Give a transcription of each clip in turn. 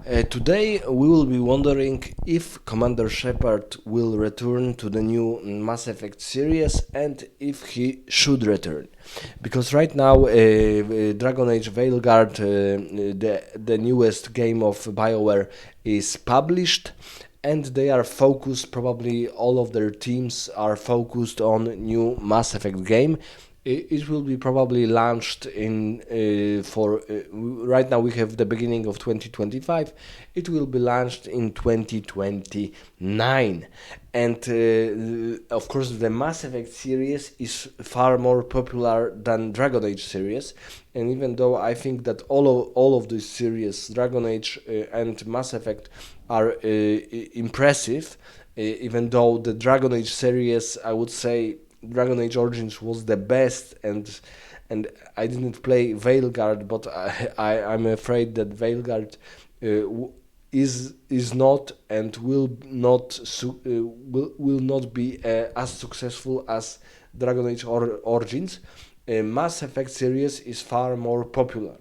Today we will be wondering if Commander Shepard will return to the new Mass Effect series and if he should return. Because right now Dragon Age Veilguard, the newest game of BioWare, is published and they are focused, probably all of their teams are focused on new Mass Effect game. It will be probably launched in for right now we have the beginning of 2025. It will be launched in 2029, and of course the Mass Effect series is far more popular than Dragon Age series. And even though I think that all of this series, Dragon Age and Mass Effect, are impressive, even though the Dragon Age series, I would say Dragon Age Origins was the best, and I didn't play Veilguard, but I'm afraid that Veilguard is not and will not be as successful as Dragon Age Origins. Mass Effect series is far more popular,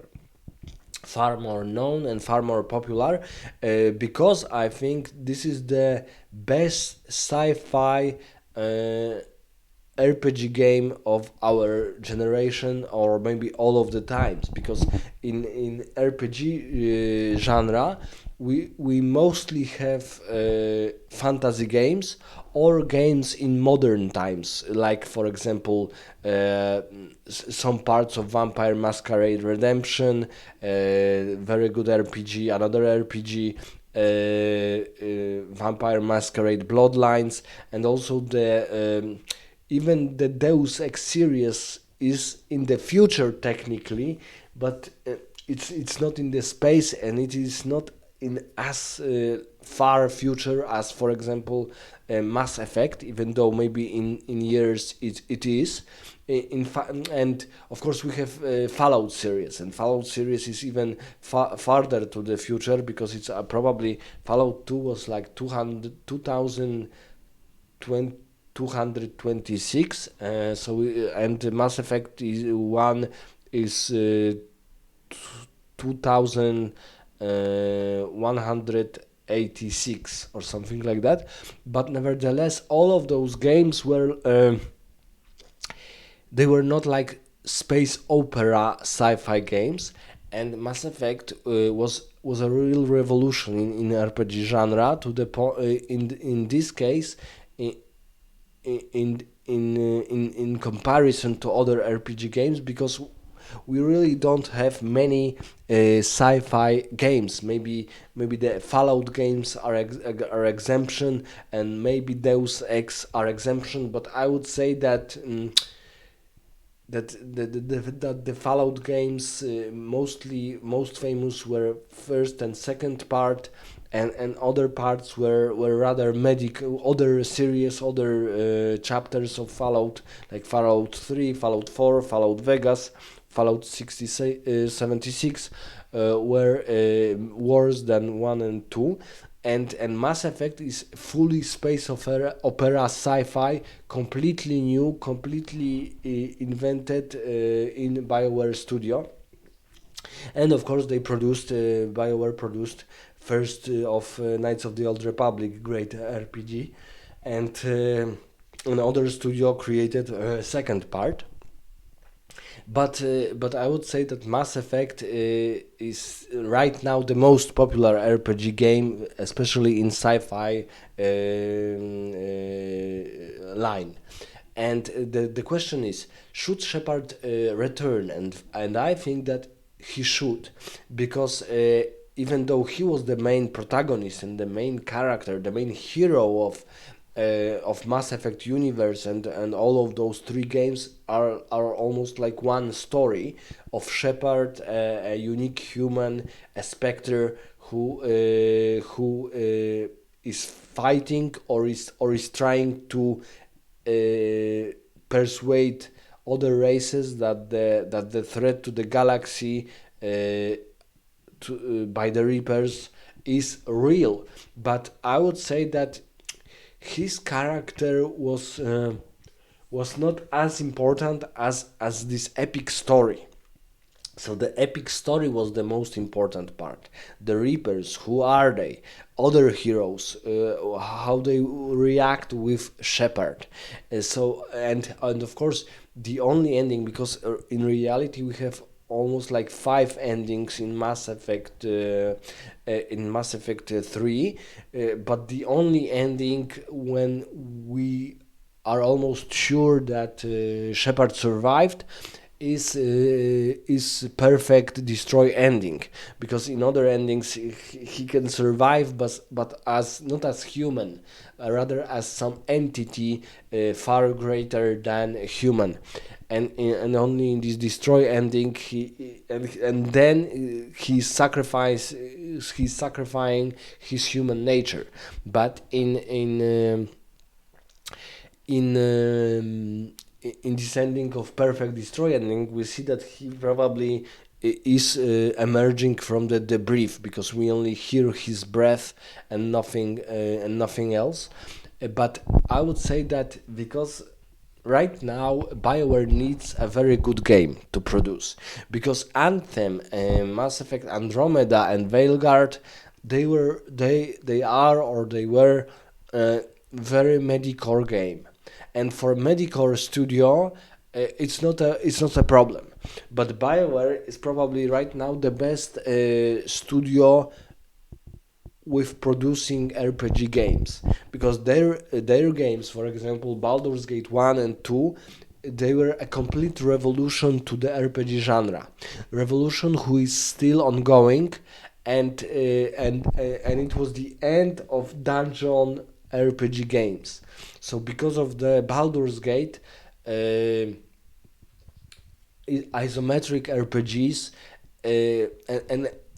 far more known and far more popular, because I think this is the best sci-fi RPG game of our generation, or maybe all of the times, because in RPG genre we mostly have fantasy games or games in modern times, like for example some parts of Vampire Masquerade Redemption, very good RPG, another RPG, Vampire Masquerade Bloodlines, and also even the Deus Ex series is in the future technically, but it's not in the space, and it is not in as far future as, for example, Mass Effect, even though maybe in years it is. And of course we have Fallout series, and Fallout series is even farther to the future, because it's probably Fallout 2 was like 2020, 226. And Mass Effect is 1 is 2186 or something like that. But nevertheless, all of those games were they were not like space opera sci-fi games, and Mass Effect was a real revolution in RPG genre, to the in this case, in comparison to other RPG games, because we really don't have many sci-fi games. Maybe the Fallout games are exemption, and maybe Deus Ex are exemption. But I would say that that the Fallout games, most famous were first and second part, and other parts were rather medical. Other series, other chapters of Fallout, like Fallout 3, Fallout 4, Fallout Vegas, Fallout 76, were worse than 1 and 2. And Mass Effect is fully space opera sci-fi, completely new, completely invented in BioWare Studio. And of course, BioWare produced first of Knights of the Old Republic, great RPG, and another studio created a second part. But I would say that Mass Effect is right now the most popular RPG game, especially in sci-fi line. And the question is, should Shepard return? And I think that he should, because even though he was the main protagonist and the main character, the main hero of Mass Effect universe, and all of those three games are almost like one story of Shepard, a unique human, a Spectre who is fighting, or is trying to persuade other races that the threat to the galaxy by the Reapers is real. But I would say that his character was not as important as this epic story. So the epic story was the most important part. The Reapers, who are they? Other heroes, how they react with Shepard. And of course the only ending, because in reality we have almost like five endings in Mass Effect 3, but the only ending when we are almost sure that Shepard survived is perfect destroy ending, because in other endings he can survive, but as not as human, rather as some entity far greater than a human. And only in this destroy ending and then he's sacrificing his human nature. But in this ending of perfect destroy ending, we see that he probably is emerging from the debris, because we only hear his breath and nothing else. But I would say that because right now BioWare needs a very good game to produce, because Anthem, Mass Effect Andromeda, and Veilguard, they are, or they were, very medicore game, and for medicore studio, it's not a problem. But BioWare is probably right now the best studio with producing RPG games, because their games, for example, Baldur's Gate 1 and 2, they were a complete revolution to the RPG genre, revolution who is still ongoing, and it was the end of dungeon RPG games. So because of the Baldur's Gate, isometric RPGs,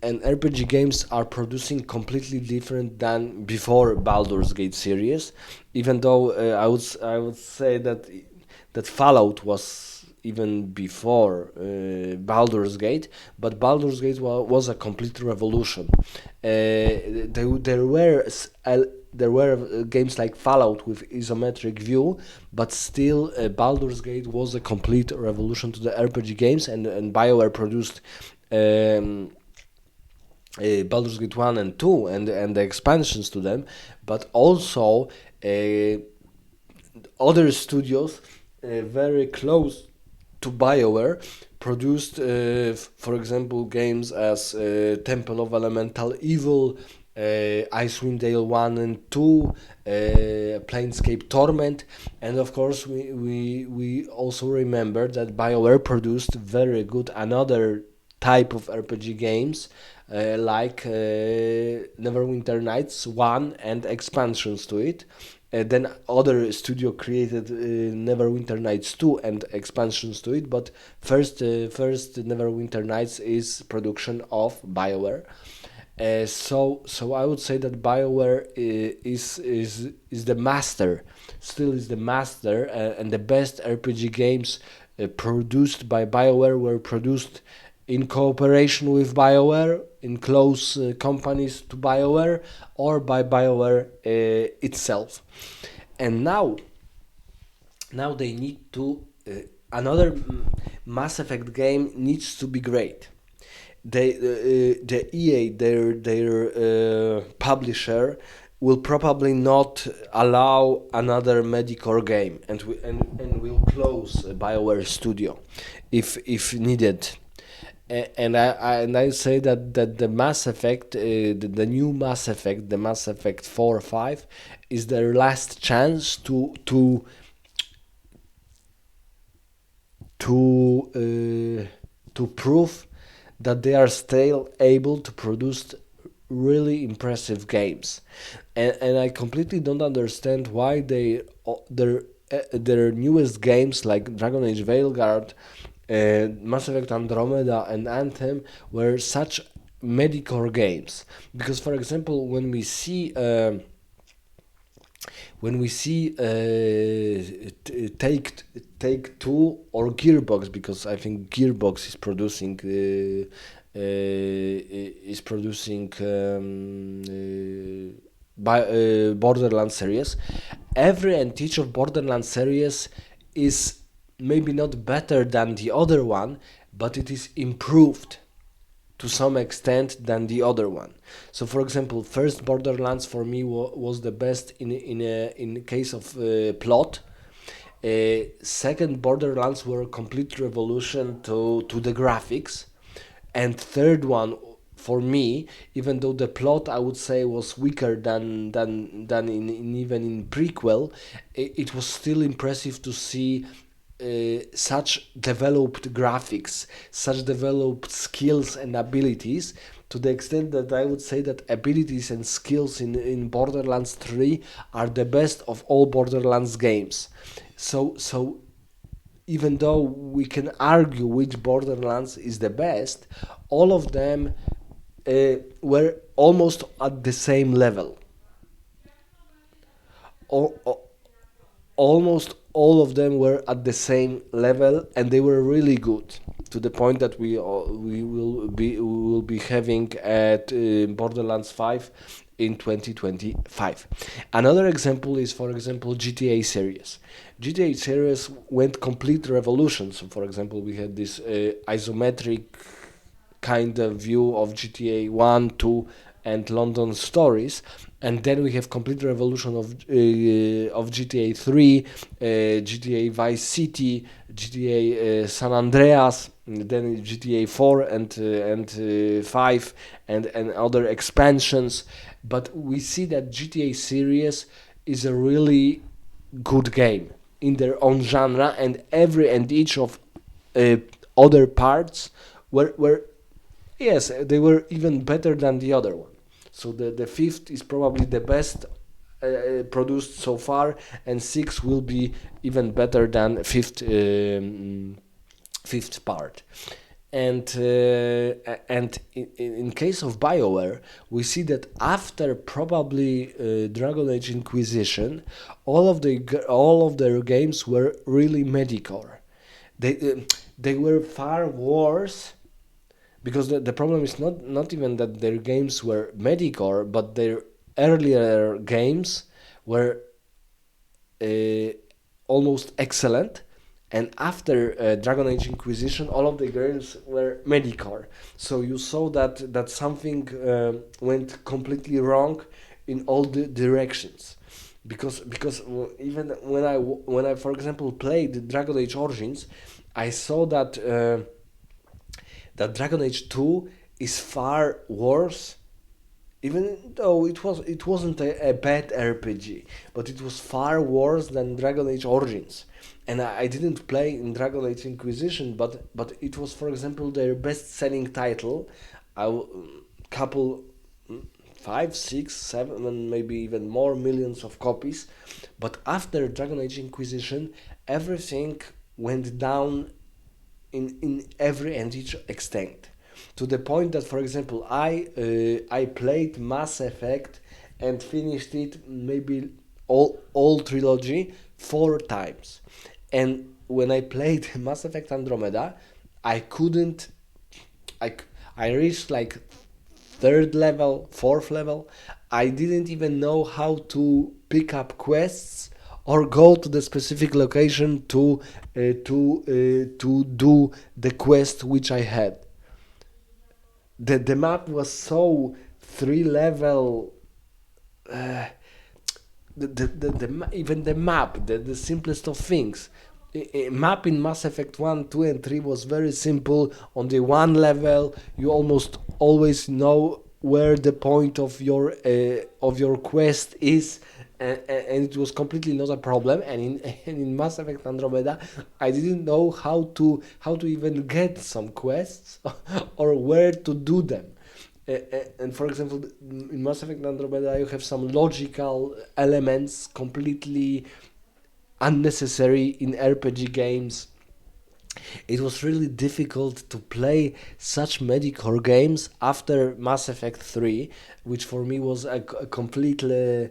and RPG games are producing completely different than before Baldur's Gate series. Even though I would say that Fallout was even before Baldur's Gate, but Baldur's Gate was a complete revolution. There were games like Fallout with isometric view, but still Baldur's Gate was a complete revolution to the RPG games, and BioWare produced Baldur's Gate 1 and 2 and the expansions to them, but also other studios very close to BioWare produced, for example, games as Temple of Elemental Evil, Icewind Dale 1 and 2, Planescape Torment, and of course we also remember that BioWare produced very good another type of RPG games, like Neverwinter Nights 1 and expansions to it. Then other studio created Neverwinter Nights 2 and expansions to it, but first Neverwinter Nights is production of BioWare. So I would say that BioWare is the master, still is the master, and the best RPG games produced by BioWare were produced in cooperation with BioWare, in close companies to BioWare, or by BioWare itself. And now they need to another Mass Effect game needs to be great. The EA, their publisher, will probably not allow another Medicore game, and will close BioWare Studio if needed. And I say that the Mass Effect, the new Mass Effect, the Mass Effect 4 or 5, is their last chance to prove that they are still able to produce really impressive games. And I completely don't understand why their newest games like Dragon Age Veilguard, Mass Effect Andromeda, and Anthem were such medicore games. Because, for example, when we see take two or Gearbox, because I think Gearbox is producing by Borderlands series. Every and each of Borderlands series is maybe not better than the other one, but it is improved to some extent than the other one. So, for example, first Borderlands for me was the best in case of plot. Second Borderlands were a complete revolution to the graphics, and third one for me, even though the plot I would say was weaker than in even in prequel, it was still impressive to see such developed graphics, such developed skills and abilities, to the extent that I would say that abilities and skills in Borderlands 3 are the best of all Borderlands games. So even though we can argue which Borderlands is the best, all of them were almost at the same level. Al- Almost all of them were at the same level, and they were really good, to the point that we will be having at Borderlands 5 in 2025. Another example is, for example, GTA series. GTA series went complete revolution. So, for example, we had this isometric kind of view of GTA 1, 2, and London stories. And then we have complete revolution of GTA 3, GTA Vice City, GTA San Andreas, then GTA 4 and 5, and other expansions. But we see that GTA series is a really good game in their own genre, and every and each of uh, other parts were, yes, they were even better than the other one. So the fifth is probably the best produced so far, and six will be even better than fifth part. And in case of BioWare, we see that after probably Dragon Age Inquisition, all of their games were really medicore. They were far worse, because the problem is not even that their games were mediocre, but their earlier games were uh, almost excellent, and after Dragon Age Inquisition, all of the games were mediocre. So you saw that something went completely wrong in all the directions, because even when I for example played Dragon Age Origins, I saw that Dragon Age 2 is far worse, even though it wasn't a bad RPG, but it was far worse than Dragon Age Origins. And I didn't play in Dragon Age Inquisition, but it was, for example, their best-selling title. Couple, 5, 6, 7, maybe even more millions of copies. But after Dragon Age Inquisition, everything went down in every and each extent, to the point that, for example, I played Mass Effect and finished it, maybe all trilogy, 4 times. And when I played Mass Effect Andromeda, I couldn't I, I reached like third level, fourth level. I didn't even know how to pick up quests or go to the specific location to do the quest which I had. The map was so 3 level. Uh, even the map, the simplest of things. A map in Mass Effect 1, 2, and 3 was very simple. On the one level, you almost always know where the point of your quest is, and it was completely not a problem. And in and in Mass Effect Andromeda, I didn't know how to even get some quests or where to do them. And for example, in Mass Effect Andromeda, you have some logical elements completely unnecessary in RPG games. It was really difficult to play such mediocre games after Mass Effect 3, which for me was a completely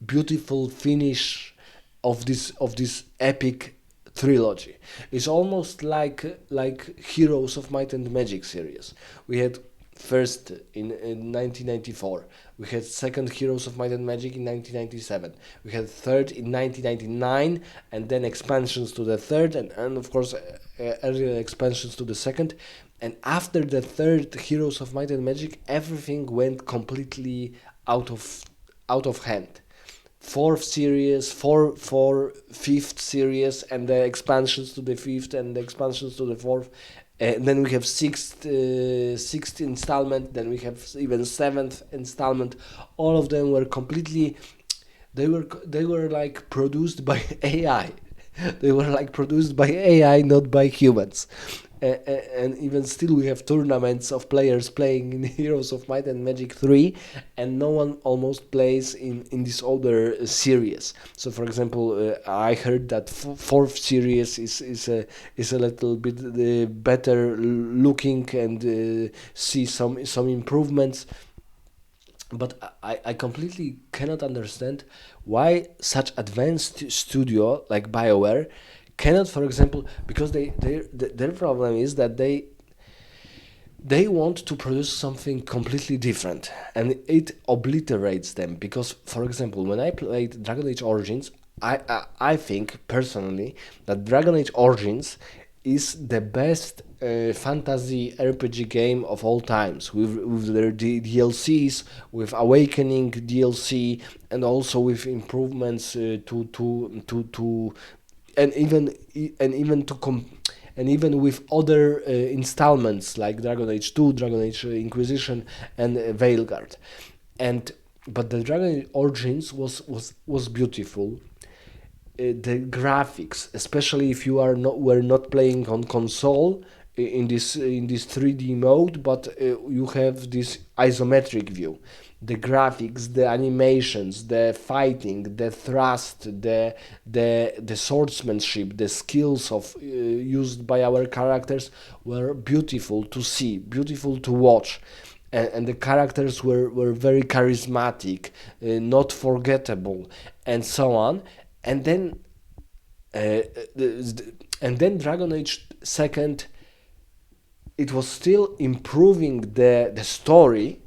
beautiful finish of this epic trilogy. It's almost like Heroes of Might and Magic series. We had first in 1994. We had second Heroes of Might and Magic in 1997. We had third in 1999, and then expansions to the third, and of course earlier expansions to the second. And after the third Heroes of Might and Magic, everything went completely out of out of hand. Fourth series, fifth series, and the expansions to the fifth and the expansions to the fourth. Then we have sixth installment. Then we have even seventh installment. All of them were completely. They were like produced by AI. They were like produced by AI, not by humans. And even still, we have tournaments of players playing in Heroes of Might and Magic 3, and no one almost plays in this older series. So, for example, I heard that fourth series is a little bit better looking and see some improvements. But I completely cannot understand why such advanced studio like BioWare cannot, for example, because their problem is that they want to produce something completely different, and it obliterates them. Because, for example, when I played Dragon Age Origins, I think personally that Dragon Age Origins is the best fantasy RPG game of all times, with their DLCs, with Awakening DLC, and also with improvements to and even to and even with other installments like Dragon Age 2, Dragon Age Inquisition, and Veilguard. And but the Dragon Age Origins was beautiful. The graphics, especially if you are not were not playing on console in this 3D mode, but you have this isometric view. The graphics, the animations, the fighting, the thrust, the swordsmanship, the skills of used by our characters were beautiful to see, beautiful to watch. And the characters were very charismatic, not forgettable, and so on. And then Dragon Age Second, it was still improving the story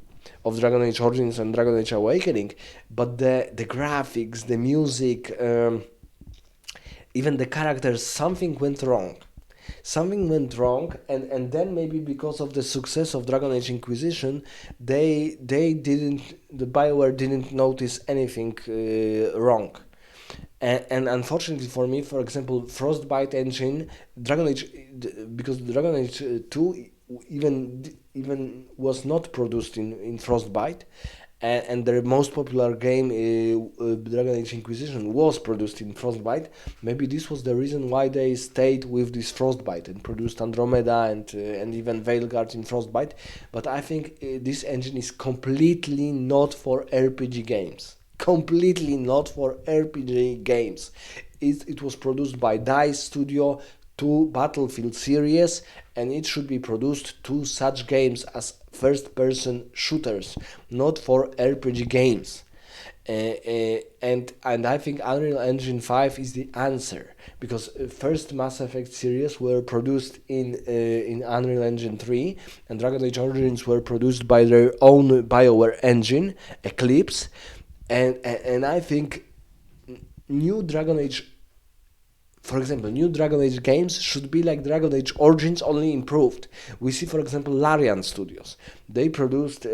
of Dragon Age Origins and Dragon Age Awakening, but the graphics, the music, even the characters, something went wrong. Something went wrong, and then maybe because of the success of Dragon Age Inquisition, they didn't the BioWare didn't notice anything wrong. And unfortunately for me, for example, Frostbite engine, Dragon Age, because Dragon Age 2 even was not produced in Frostbite, and their most popular game, Dragon Age Inquisition, was produced in Frostbite. Maybe this was the reason why they stayed with this Frostbite and produced Andromeda and even Veilguard in Frostbite. But I think this engine is completely not for RPG games. Completely not for RPG games. It was produced by DICE Studio to Battlefield series, and it should be produced to such games as first-person shooters, not for RPG games. And I think Unreal Engine 5 is the answer, because first Mass Effect series were produced in Unreal Engine 3, and Dragon Age Origins were produced by their own BioWare engine, Eclipse. And I think new Dragon Age, for example, new Dragon Age games should be like Dragon Age Origins, only improved. We see, for example, Larian Studios. They produced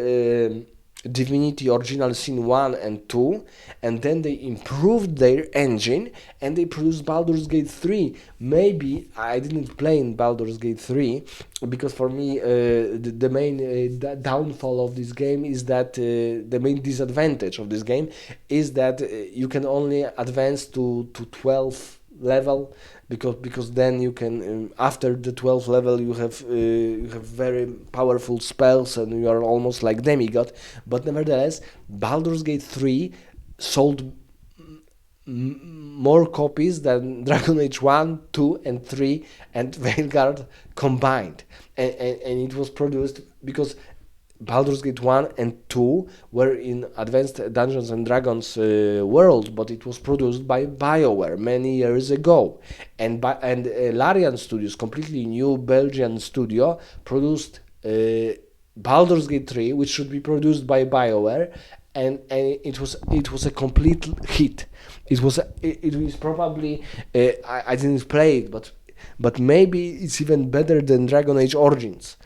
Divinity Original Sin 1 and 2, and then they improved their engine, and they produced Baldur's Gate 3. Maybe I didn't play in Baldur's Gate 3, because for me the main downfall of this game is that the main disadvantage of this game is that you can only advance to 12 level, because then you can after the 12th level you have very powerful spells and you are almost like demigod. But nevertheless, Baldur's Gate 3 sold more copies than Dragon Age 1, 2 and 3 and Vanguard combined, and it was produced because Baldur's Gate 1 and 2 were in Advanced Dungeons and Dragons world, but it was produced by BioWare many years ago. And Larian Studios, completely new Belgian studio, produced Baldur's Gate 3, which should be produced by BioWare, and it was a complete hit. It was probably I didn't play it, but maybe it's even better than Dragon Age Origins.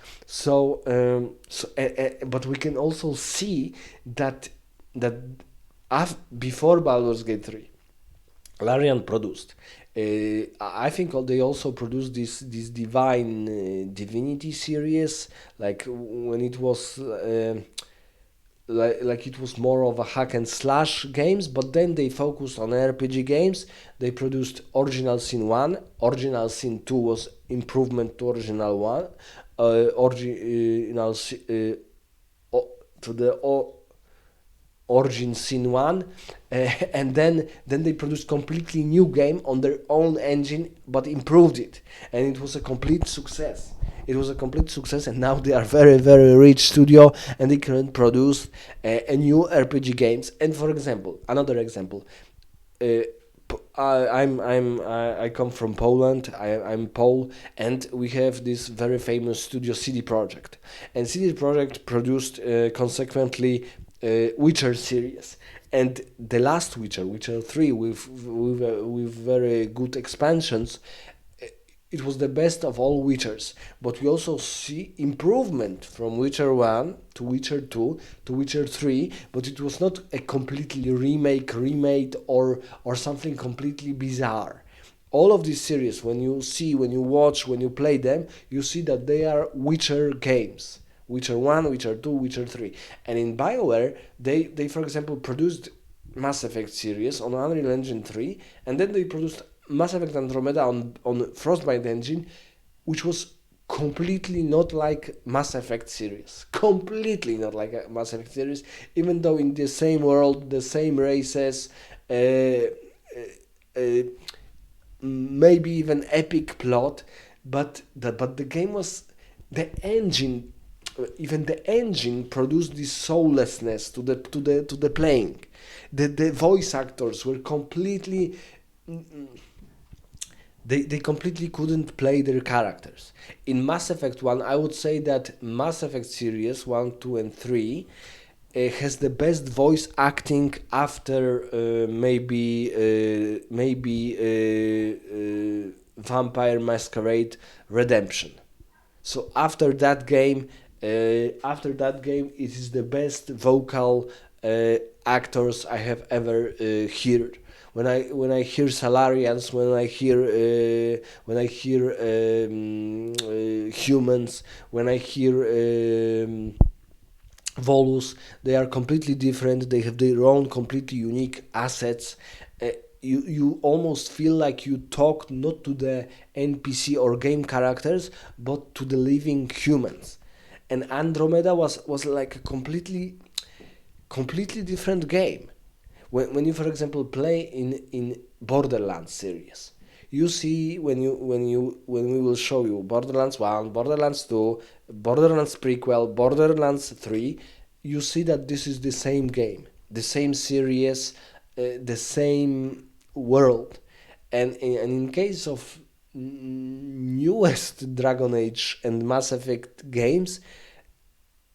But we can also see that before Baldur's Gate 3, Larian produced. I think they also produced this Divine Divinity series, like when it was like it was more of a hack and slash games, but then they focused on RPG games. They produced Original Sin 1. Original Sin 2 was improvement to Original 1. Original to the Origin Sin 1, and then they produced completely new game on their own engine but improved it, and it was a complete success. It was a complete success, and now they are very very rich studio, and they can produce a new RPG games. And for example, another example, uh, I come from Poland. I'm Pole, and we have this very famous studio CD Projekt, and CD Projekt produced consequently Witcher series, and the last Witcher, Witcher 3, with very good expansions. It was the best of all Witchers, but we also see improvement from Witcher 1 to Witcher 2 to Witcher 3, but it was not a completely remade, or something completely bizarre. All of these series, when you see, when you watch, when you play them, you see that they are Witcher games. Witcher 1, Witcher 2, Witcher 3. And in BioWare, they for example, produced Mass Effect series on Unreal Engine 3, and then they produced Mass Effect Andromeda on Frostbite engine, which was completely not like Mass Effect series. Completely not like a Mass Effect series, even though in the same world, the same races, uh, uh, uh, maybe even epic plot, but the game was the engine. Even the engine produced this soullessness to the playing. The voice actors were completely, they completely couldn't play their characters. In Mass Effect 1, I would say that Mass Effect series 1, 2, and 3 has the best voice acting after Vampire Masquerade Redemption. So after that game, it is the best vocal actors I have ever heard. When I hear Salarians, when I hear humans, when I hear Volus, they are completely different. They have their own completely unique assets. Uh, you almost feel like you talk not to the NPC or game characters, but to the living humans. And Andromeda was like a completely different game. When you, for example, play in Borderlands series, you see, when we will show you Borderlands 1, Borderlands 2, Borderlands prequel, Borderlands 3, you see that this is the same game, the same series, the same world. And in case of newest Dragon Age and Mass Effect games,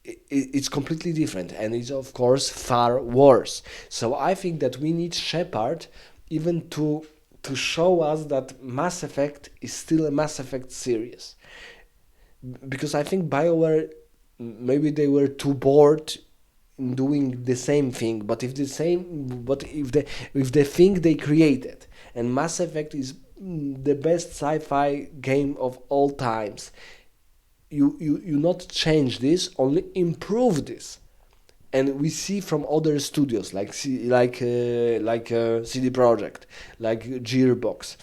it's completely different, and it's of course far worse. So I think that we need Shepard even to show us that Mass Effect is still a Mass Effect series, because I think BioWare, maybe they were too bored in doing the same thing. But if the thing they created, and Mass Effect is the best sci-fi game of all times, you not change this, only improve this. And we see from other studios like CD Projekt, like Gearbox,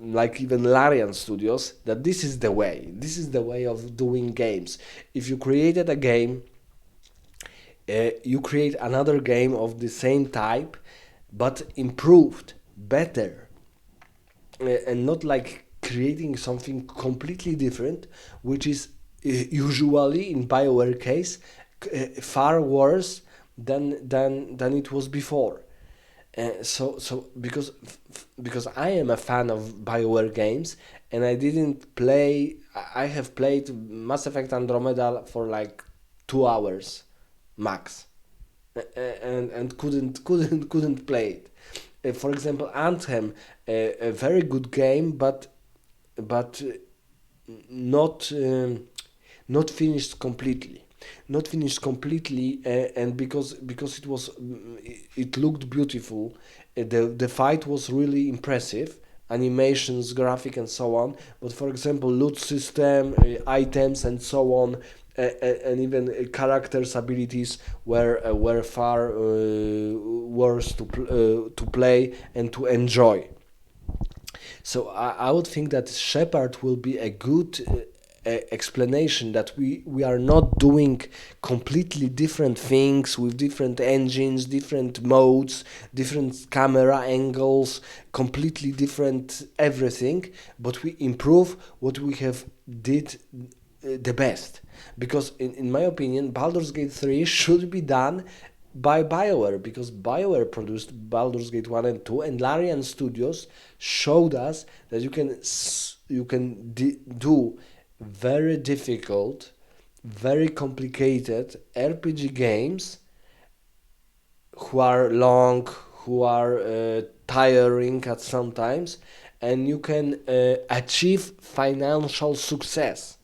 like even Larian Studios, that this is the way. This is the way of doing games. If you created a game, you create another game of the same type, but improved, better, and not like creating something completely different, which is usually in BioWare case far worse than it was before. So because I am a fan of BioWare games, and I didn't play I have played Mass Effect Andromeda for like 2 hours max, and couldn't play it. For example, Anthem, a very good game, but not not finished completely, not finished completely, and because it looked beautiful, the fight was really impressive, animations, graphic, and so on. But for example, loot system, items, and so on, and even characters' abilities were far worse to play and to enjoy. So I would think that Shepard will be a good explanation that we are not doing completely different things with different engines, different modes, different camera angles, completely different everything, but we improve what we have did the best. Because in my opinion, Baldur's Gate 3 should be done by BioWare, because BioWare produced Baldur's Gate 1 and 2, and Larian Studios showed us that do very difficult, very complicated RPG games who are long, who are tiring at sometimes, and you can achieve financial success.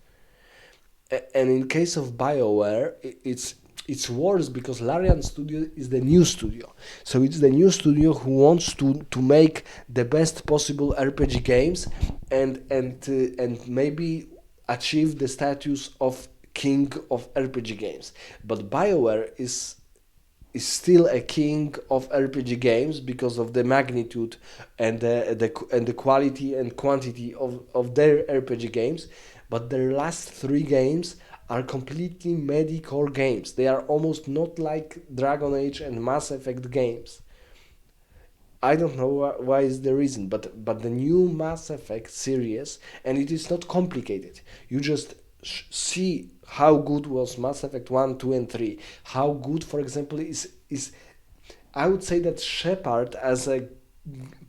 And in case of BioWare, it's worse because Larian Studio is the new studio. So it's the new studio who wants to make the best possible RPG games, and maybe achieve the status of king of RPG games. But BioWare is still a king of RPG games because of the magnitude and the quality and quantity of their RPG games. But their last three games are completely mediocre games. They are almost not like Dragon Age and Mass Effect games. I don't know why is the reason, but the new Mass Effect series, and it is not complicated. You just see how good was Mass Effect 1, 2, and 3. How good, for example, is I would say that Shepard as a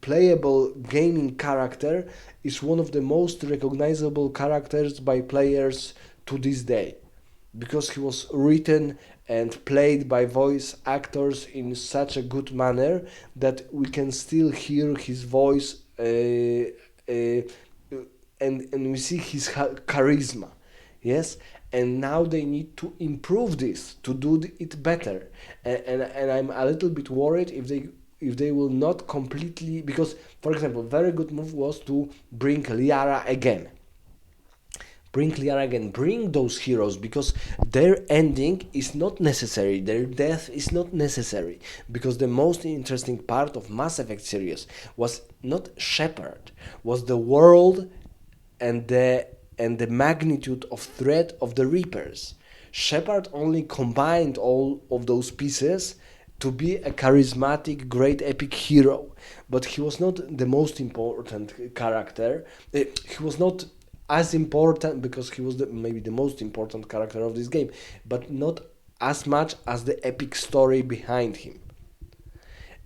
playable gaming character is one of the most recognizable characters by players to this day, because he was written and played by voice actors in such a good manner that we can still hear his voice, and we see his charisma. Yes, and now they need to improve this to do it better, and I'm a little bit worried if they will not completely, because for example, very good move was to bring Liara again. Bring those heroes, because their ending is not necessary, their death is not necessary, because the most interesting part of Mass Effect series was not Shepard, was the world and the magnitude of threat of the Reapers. Shepard only combined all of those pieces to be a charismatic, great, epic hero, but he was not the most important character. He was not as important, because he was maybe the most important character of this game, but not as much as the epic story behind him.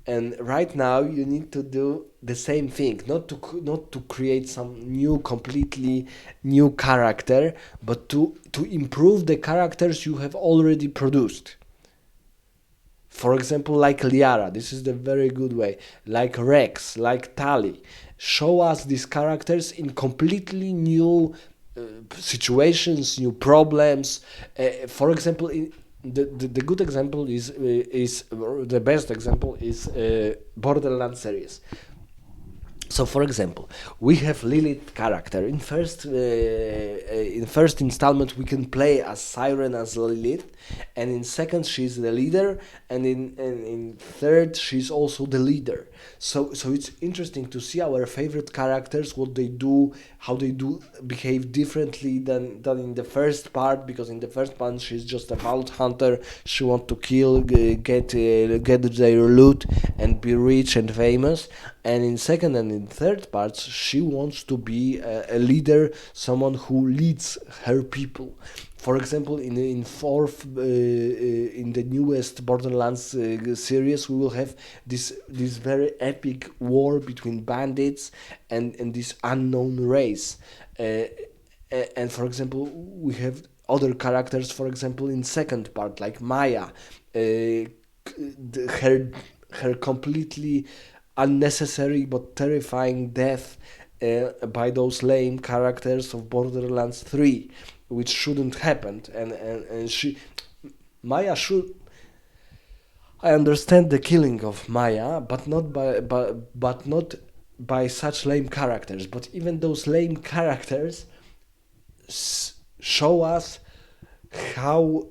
And right now you need to do the same thing, not to create some new, completely new character, but to improve the characters you have already produced. For example, like Liara, this is the very good way. Like Rex, like Tali, show us these characters in completely new situations, new problems. For example, the good example is the best example is Borderlands series. So, for example, we have Lilith character. In first installment, we can play as Siren as Lilith, and in second, she's the leader, and in third, she's also the leader. So it's interesting to see our favorite characters, what they do, how they do behave differently than in the first part. Because in the first part, she's just a vault hunter. She wants to kill, get their loot, and be rich and famous. And in second and in third parts, she wants to be a leader, someone who leads her people. For example, in fourth, in the newest Borderlands series, we will have this very epic war between bandits and this unknown race. And for example, we have other characters, for example, in second part, like Maya, her completely unnecessary but terrifying death by those lame characters of Borderlands 3, which shouldn't happen. And she, Maya should. I understand the killing of Maya, but not by such lame characters. But even those lame characters show us how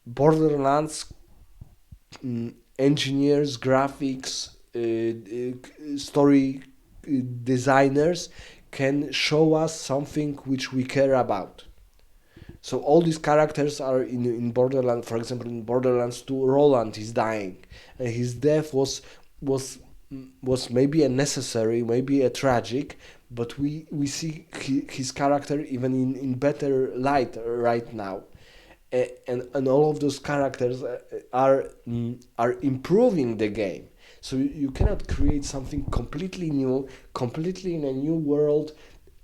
Borderlands engineers, graphics, story designers can show us something which we care about. So all these characters are in Borderlands. For example, in Borderlands 2, Roland is dying, and his death was was maybe a necessary, maybe a tragic, but we see his character even in better light right now. And all of those characters are improving the game. So you cannot create something completely new, completely in a new world,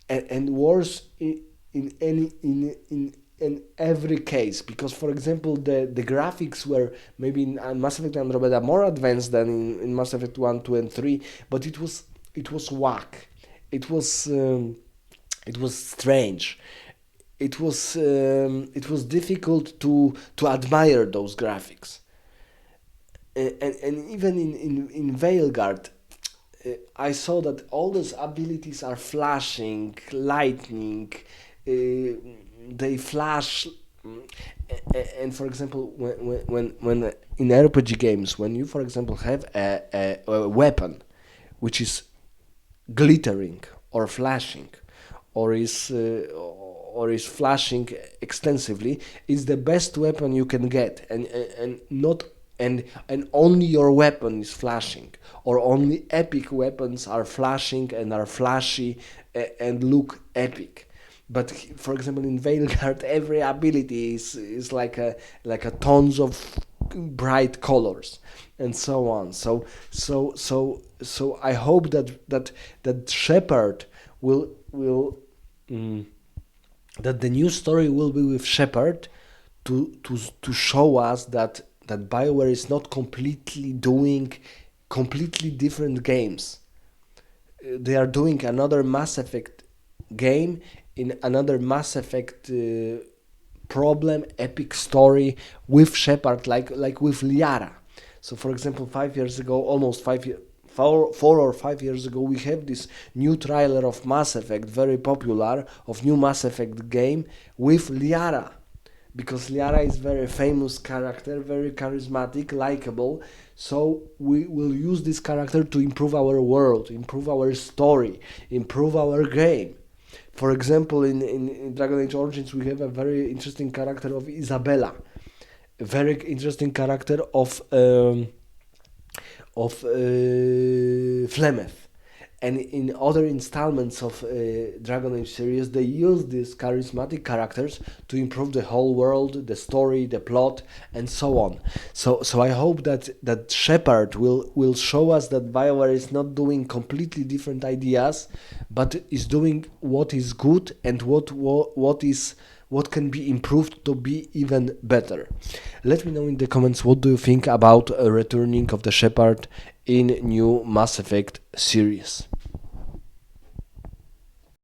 and worse in any in every case. Because for example, the graphics were maybe in Mass Effect Andromeda more advanced than in Mass Effect 1, 2, and 3, but it was whack. It was it was strange. It was difficult to admire those graphics. And even in Veilguard, I saw that all those abilities are flashing, lightning, they flash. And for example, when in RPG games, when you, for example, have a weapon which is glittering or flashing, or is flashing extensively, is the best weapon you can get, and not and only your weapon is flashing, or only epic weapons are flashing and are flashy and look epic. But for example, in Veilguard, every ability is like a tons of bright colors and so on. So I hope that Shepard will that the new story will be with Shepard to show us that BioWare is not completely doing completely different games. They are doing another Mass Effect game in another Mass Effect problem, epic story with Shepard, like with Liara. So, for example, 5 years ago, almost 5 years, 4 or 5 years ago, we have this new trailer of Mass Effect, very popular, of new Mass Effect game with Liara, because Liara is very famous character, very charismatic, likable. So we will use this character to improve our world, improve our story, improve our game. For example, in Dragon Age Origins, we have a very interesting character of Isabella, a very interesting character of Flemeth. And in other installments of Dragon Age series, they use these charismatic characters to improve the whole world, the story, the plot, and so on. So I hope that Shepard will show us that BioWare is not doing completely different ideas, but is doing what is good and what can be improved to be even better. Let me know in the comments what do you think about a returning of the Shepard in new Mass Effect series.